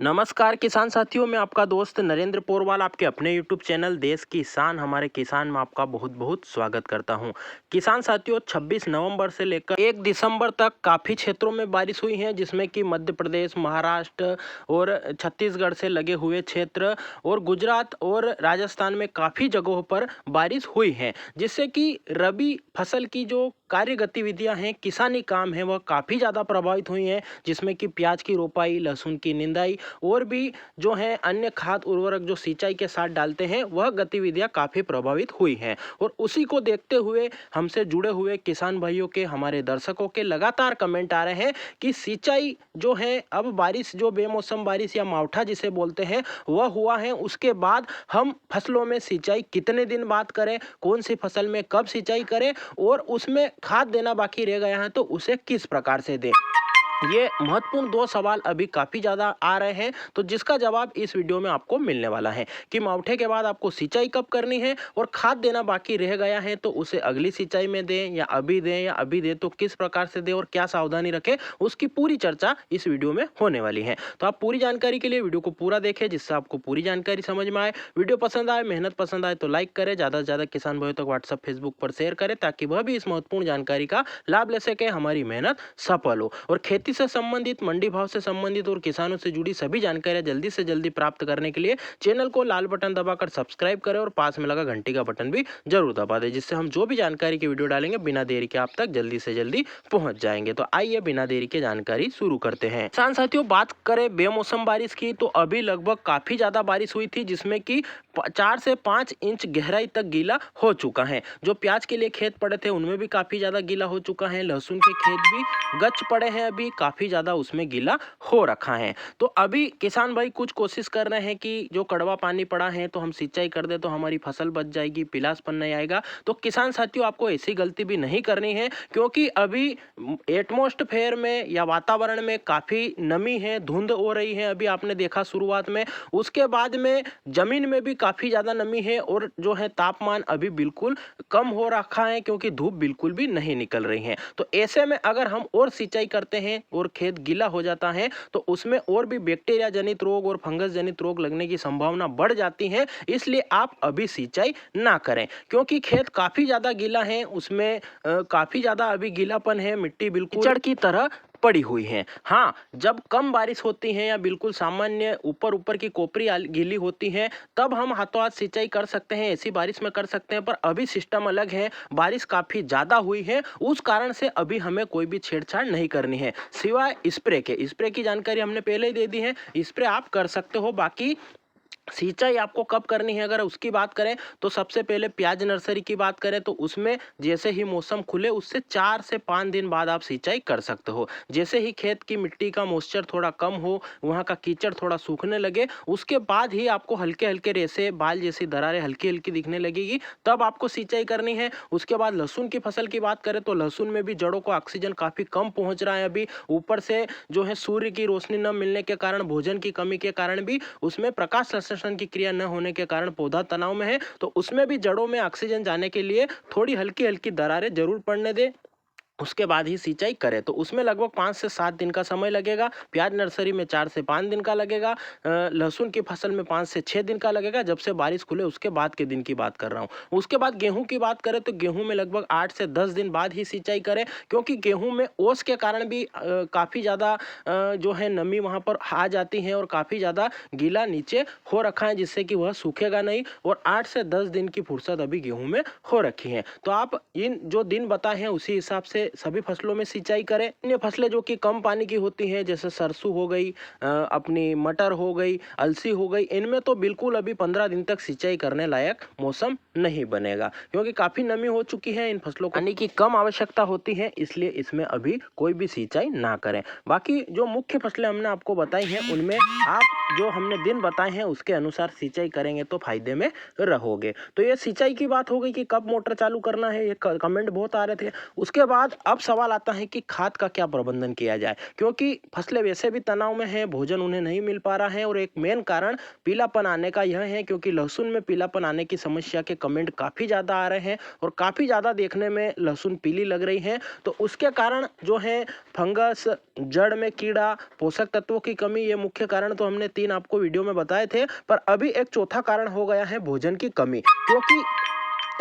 नमस्कार किसान साथियों, मैं आपका दोस्त नरेंद्र पोरवाल आपके अपने यूट्यूब चैनल देश किसान हमारे किसान में आपका बहुत बहुत स्वागत करता हूं। किसान साथियों, 26 नवंबर से लेकर 1 दिसंबर तक काफ़ी क्षेत्रों में बारिश हुई है, जिसमें कि मध्य प्रदेश, महाराष्ट्र और छत्तीसगढ़ से लगे हुए क्षेत्र और गुजरात और राजस्थान में काफ़ी जगहों पर बारिश हुई है, जिससे कि रबी फसल की जो कार्य गतिविधियां हैं, किसानी काम है, वह काफ़ी ज़्यादा प्रभावित हुई हैं, जिसमें कि प्याज की रोपाई, लहसुन की निंदाई और भी जो है अन्य खाद उर्वरक जो सिंचाई के साथ डालते हैं, वह गतिविधियां काफ़ी प्रभावित हुई हैं। और उसी को देखते हुए हमसे जुड़े हुए किसान भाइयों के, हमारे दर्शकों के लगातार कमेंट आ रहे हैं कि सिंचाई जो है, अब बारिश जो बेमौसम बारिश या मावठा जिसे बोलते हैं वह हुआ है, उसके बाद हम फसलों में सिंचाई कितने दिन बाद करें, कौन सी फसल में कब सिंचाई करें और उसमें खाद देना बाकी रह गया है तो उसे किस प्रकार से दें। ये महत्वपूर्ण 2 सवाल अभी काफ़ी ज़्यादा आ रहे हैं, तो जिसका जवाब इस वीडियो में आपको मिलने वाला है कि मावठे के बाद आपको सिंचाई कब करनी है और खाद देना बाकी रह गया है तो उसे अगली सिंचाई में दें या अभी दें तो किस प्रकार से दें और क्या सावधानी रखें, उसकी पूरी चर्चा इस वीडियो में होने वाली है। तो आप पूरी जानकारी के लिए वीडियो को पूरा देखें, जिससे आपको पूरी जानकारी समझ में आए। वीडियो पसंद आए, मेहनत पसंद आए तो लाइक करें, ज़्यादा से ज़्यादा किसान भाइयों तक व्हाट्सएप फेसबुक पर शेयर करें, ताकि वह भी इस महत्वपूर्ण जानकारी का लाभ ले सके, हमारी मेहनत सफल हो। और खेती से संबंधित, मंडी भाव से संबंधित और किसानों से जुड़ी सभी जानकारियां जल्दी से जल्दी प्राप्त करने के लिए चैनल को लाल बटन दबाकर सब्सक्राइब करें और पास में लगा घंटी का बटन भी जरूर दबा दें, जिससे हम जो भी जानकारी की वीडियो डालेंगे बिना देरी के आप तक जल्दी से जल्दी पहुंच जाएंगे। तो आइए बिना देरी के जानकारी शुरू करते हैं। किसान साथियों, बात करें बेमौसम बारिश की तो अभी लगभग काफी ज्यादा बारिश हुई थी, जिसमें कि 4 से 5 इंच गहराई तक गीला हो चुका है। जो प्याज के लिए खेत पड़े थे उनमें भी काफी ज्यादा गीला हो चुका है। लहसुन के खेत भी गच पड़े हैं, अभी काफी ज्यादा उसमें गीला हो रखा है। तो अभी किसान भाई कुछ कोशिश कर रहे हैं कि जो कड़वा पानी पड़ा है तो हम सिंचाई कर दे तो हमारी फसल बच जाएगी, पिलासपन नहीं आएगा। तो किसान साथियों, आपको ऐसी गलती भी नहीं करनी है, क्योंकि अभी एटमॉस्फेयर में या वातावरण में काफी नमी है, धुंध हो रही है, अभी आपने देखा शुरुआत में। उसके बाद में जमीन में भी काफी ज्यादा नमी है और जो है तापमान अभी बिल्कुल कम हो रखा है, क्योंकि धूप बिल्कुल भी नहीं निकल रही है। तो ऐसे में अगर हम और सिंचाई करते हैं और खेत गीला हो जाता है तो उसमें और भी बैक्टीरिया जनित रोग और फंगस जनित रोग लगने की संभावना बढ़ जाती है। इसलिए आप अभी सिंचाई ना करें, क्योंकि खेत काफी ज्यादा गीला है, उसमें काफी ज्यादा अभी गीलापन है, मिट्टी बिल्कुल कीचड़ की तरह पड़ी हुई है। हाँ, जब कम बारिश होती है या बिल्कुल सामान्य ऊपर ऊपर की कोपरी गीली होती है, तब हम हाथों हाथ सिंचाई कर सकते हैं, ऐसी बारिश में कर सकते हैं। पर अभी सिस्टम अलग है, बारिश काफी ज्यादा हुई है, उस कारण से अभी हमें कोई भी छेड़छाड़ नहीं करनी है, सिवाय स्प्रे की जानकारी हमने पहले ही दे दी है। स्प्रे आप कर सकते हो, बाकी सिंचाई आपको कब करनी है अगर उसकी बात करें तो सबसे पहले प्याज नर्सरी की बात करें तो उसमें जैसे ही मौसम खुले उससे 4 से 5 दिन बाद आप सिंचाई कर सकते हो। जैसे ही खेत की मिट्टी का मॉइस्चर थोड़ा कम हो, वहाँ का कीचड़ थोड़ा सूखने लगे, उसके बाद ही आपको हल्के हल्के रेसे, बाल जैसी दरारें हल्की हल्की दिखने लगेगी, तब आपको सिंचाई करनी है। उसके बाद लहसुन की फसल की बात करें तो लहसुन में भी जड़ों को ऑक्सीजन काफ़ी कम पहुँच रहा है अभी, ऊपर से जो है सूर्य की रोशनी न मिलने के कारण, भोजन की कमी के कारण भी उसमें प्रकाश संश्लेषण की क्रिया न होने के कारण पौधा तनाव में है, तो उसमें भी जड़ों में ऑक्सीजन जाने के लिए थोड़ी हल्की हल्की दरारें जरूर पड़ने दें, उसके बाद ही सिंचाई करें। तो उसमें लगभग 5 से 7 दिन का समय लगेगा। प्याज नर्सरी में 4 से 5 दिन का लगेगा, लहसुन की फसल में 5 से 6 दिन का लगेगा, जब से बारिश खुले उसके बाद के दिन की बात कर रहा हूँ। उसके बाद गेहूं की बात करें तो गेहूं में लगभग 8 से 10 दिन बाद ही सिंचाई करें, क्योंकि गेहूं में ओस के कारण भी काफ़ी ज़्यादा जो है नमी वहाँ पर आ जाती है और काफ़ी ज़्यादा गीला नीचे हो रखा है, जिससे कि वह सूखेगा नहीं, और 8 से 10 दिन की फुर्सत अभी गेहूं में हो रखी है। तो आप इन जो दिन बताए हैं उसी हिसाब से सभी फसलों में सिंचाई करें। अन्य फसलें जो कि कम पानी की होती हैं, जैसे सरसों हो गई, अपनी मटर हो गई, अलसी हो गई, इनमें तो बिल्कुल अभी 15 दिन तक सिंचाई करने लायक मौसम नहीं बनेगा, क्योंकि काफ़ी नमी हो चुकी है, इन फसलों को पानी की कम आवश्यकता होती है, इसलिए इसमें अभी कोई भी सिंचाई ना करें। बाकी जो मुख्य फसलें हमने आपको बताई हैं उनमें आप जो हमने दिन बताए हैं उसके अनुसार सिंचाई करेंगे तो फायदे में रहोगे। तो ये सिंचाई की बात हो गई कि कब मोटर चालू करना है, ये कमेंट बहुत आ रहे थे। उसके बाद अब सवाल आता है कि खाद का क्या प्रबंधन किया जाए, क्योंकि फसलें वैसे भी तनाव में हैं, भोजन उन्हें नहीं मिल पा रहा है। और एक मेन कारण पीलापन आने का यह है क्योंकि लहसुन में पीलापन आने की समस्या के कमेंट काफ़ी ज़्यादा आ रहे हैं और काफ़ी ज़्यादा देखने में लहसुन पीली लग रही है। तो उसके कारण जो है फंगस, जड़ में कीड़ा, पोषक तत्वों की कमी, ये मुख्य कारण तो हमने 3 आपको वीडियो में बताए थे। पर अभी एक चौथा कारण हो गया है भोजन की कमी, क्योंकि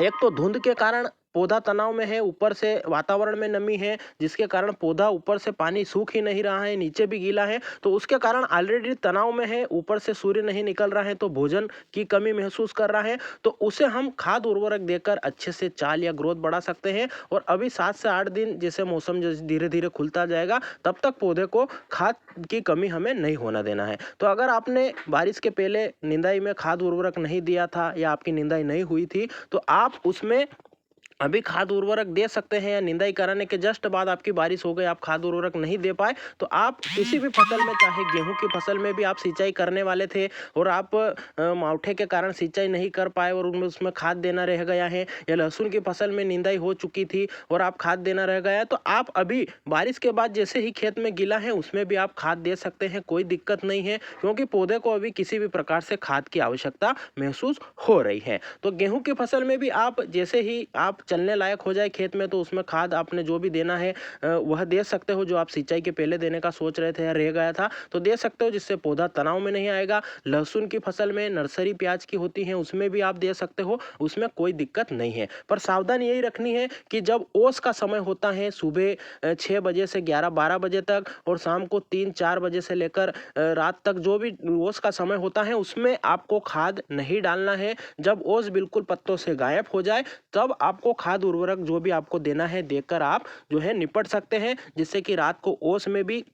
एक तो धुंध के कारण पौधा तनाव में है, ऊपर से वातावरण में नमी है जिसके कारण पौधा ऊपर से पानी सूख ही नहीं रहा है, नीचे भी गीला है, तो उसके कारण ऑलरेडी तनाव में है, ऊपर से सूर्य नहीं निकल रहा है तो भोजन की कमी महसूस कर रहा है। तो उसे हम खाद उर्वरक देकर अच्छे से चाल या ग्रोथ बढ़ा सकते हैं। और अभी 7 से 8 दिन जैसे मौसम धीरे धीरे खुलता जाएगा तब तक पौधे को खाद की कमी हमें नहीं होना देना है। तो अगर आपने बारिश के पहले निंदाई में खाद उर्वरक नहीं दिया था या आपकी निंदाई नहीं हुई थी तो आप उसमें अभी खाद उर्वरक दे सकते हैं। या निंदाई कराने के जस्ट बाद आपकी बारिश हो गई, आप खाद उर्वरक नहीं दे पाए, तो आप किसी भी फसल में, चाहे गेहूं की फसल में भी आप सिंचाई करने वाले थे और आप मावठे के कारण सिंचाई नहीं कर पाए और उसमें खाद देना रह गया है, या लहसुन की फसल में निंदाई हो चुकी थी और आप खाद देना रह गया, तो आप अभी बारिश के बाद जैसे ही खेत में गीला है उसमें भी आप खाद दे सकते हैं, कोई दिक्कत नहीं है, क्योंकि पौधे को अभी किसी भी प्रकार से खाद की आवश्यकता महसूस हो रही है। तो गेहूं की फसल में भी आप जैसे ही आप चलने लायक हो जाए खेत में तो उसमें खाद आपने जो भी देना है वह दे सकते हो, जो आप सिंचाई के पहले देने का सोच रहे थे या रह गया था तो दे सकते हो, जिससे पौधा तनाव में नहीं आएगा। लहसुन की फसल में नर्सरी प्याज की होती है उसमें भी आप दे सकते हो, उसमें कोई दिक्कत नहीं है। पर सावधानी यही रखनी है कि जब ओस का समय होता है सुबह 6 बजे से 11-12 बजे तक और शाम को 3-4 बजे से लेकर रात तक जो भी ओस का समय होता है उसमें आपको खाद नहीं डालना है। जब ओस बिल्कुल पत्तों से गायब हो जाए तब आपको खाद उर्वरक जो भी आपको देना है देकर आप जो है निपट सकते हैं, जिससे कि रात को ओस में भी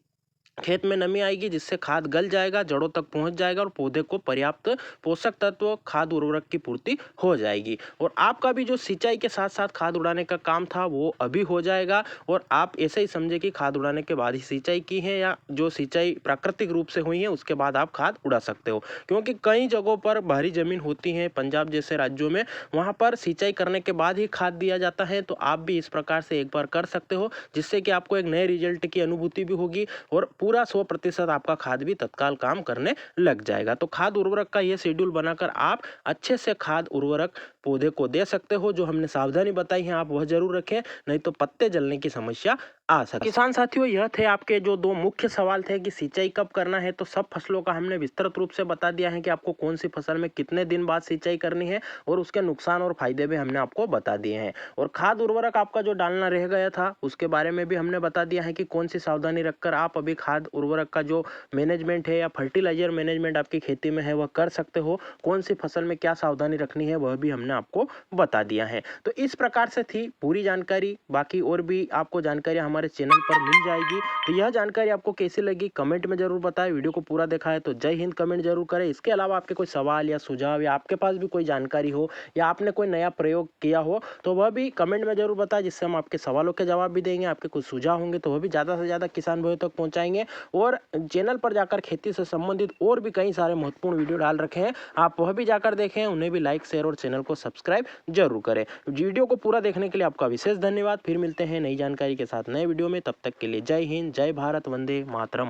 खेत में नमी आएगी, जिससे खाद गल जाएगा, जड़ों तक पहुंच जाएगा और पौधे को पर्याप्त पोषक तत्व खाद उर्वरक की पूर्ति हो जाएगी। और आपका भी जो सिंचाई के साथ साथ खाद उड़ाने का काम था वो अभी हो जाएगा। और आप ऐसे ही समझे कि खाद उड़ाने के बाद ही सिंचाई की है, या जो सिंचाई प्राकृतिक रूप से हुई है उसके बाद आप खाद उड़ा सकते हो, क्योंकि कई जगहों पर भारी जमीन होती है, पंजाब जैसे राज्यों में, वहाँ पर सिंचाई करने के बाद ही खाद दिया जाता है। तो आप भी इस प्रकार से एक बार कर सकते हो, जिससे कि आपको एक नए रिजल्ट की अनुभूति भी होगी और पूरा 100% आपका खाद भी तत्काल काम करने लग जाएगा। तो खाद उर्वरक का ये शेड्यूल बनाकर आप अच्छे से खाद उर्वरक पौधे को दे सकते हो। जो हमने सावधानी बताई है आप वह जरूर रखें, नहीं तो पत्ते जलने की समस्या आ सकती है। किसान साथियों, यह थे आपके जो 2 मुख्य सवाल थे कि सिंचाई कब करना है। तो सब फसलों का हमने विस्तृत रूप से बता दिया है कि आपको कौन सी फसल में कितने दिन बाद सिंचाई करनी है और उसके नुकसान और फायदे भी हमने आपको बता दिए हैं। और खाद उर्वरक आपका जो डालना रह गया था उसके बारे में भी हमने बता दिया है कि कौन सी सावधानी रखकर आप अभी खाद उर्वरक का जो मैनेजमेंट है या फर्टिलाइजर मैनेजमेंट आपकी खेती में है वह कर सकते हो, कौन सी फसल में क्या सावधानी रखनी है वह भी हमने आपको बता दिया है। तो इस प्रकार से थी पूरी जानकारी, बाकी और भी आपको जानकारी हमारे चैनल पर मिल जाएगी। तो यह जानकारी आपको कैसी लगी कमेंट में जरूर बताएं। वीडियो को पूरा देखा है तो जय हिंद कमेंट जरूर करें। इसके अलावा आपके कोई सवाल या सुझाव या आपके पास भी कोई जानकारी हो या आपने कोई नया प्रयोग किया हो तो वह भी कमेंट में जरूर बताएं, जिससे हम आपके सवालों के जवाब भी देंगे। आपके कुछ सुझाव होंगे तो वह भी ज़्यादा से ज़्यादा किसान भाइयों तक पहुँचाएंगे। और चैनल पर जाकर खेती से संबंधित और भी कई सारे महत्वपूर्ण वीडियो डाल रखे हैं, आप वह भी जाकर देखें, उन्हें भी लाइक शेयर और चैनल को सब्सक्राइब जरूर करें। वीडियो को पूरा देखने के लिए आपका विशेष धन्यवाद। फिर मिलते हैं नई जानकारी के साथ नए वीडियो में, तब तक के लिए जय हिंद, जय भारत, वंदे मातरम।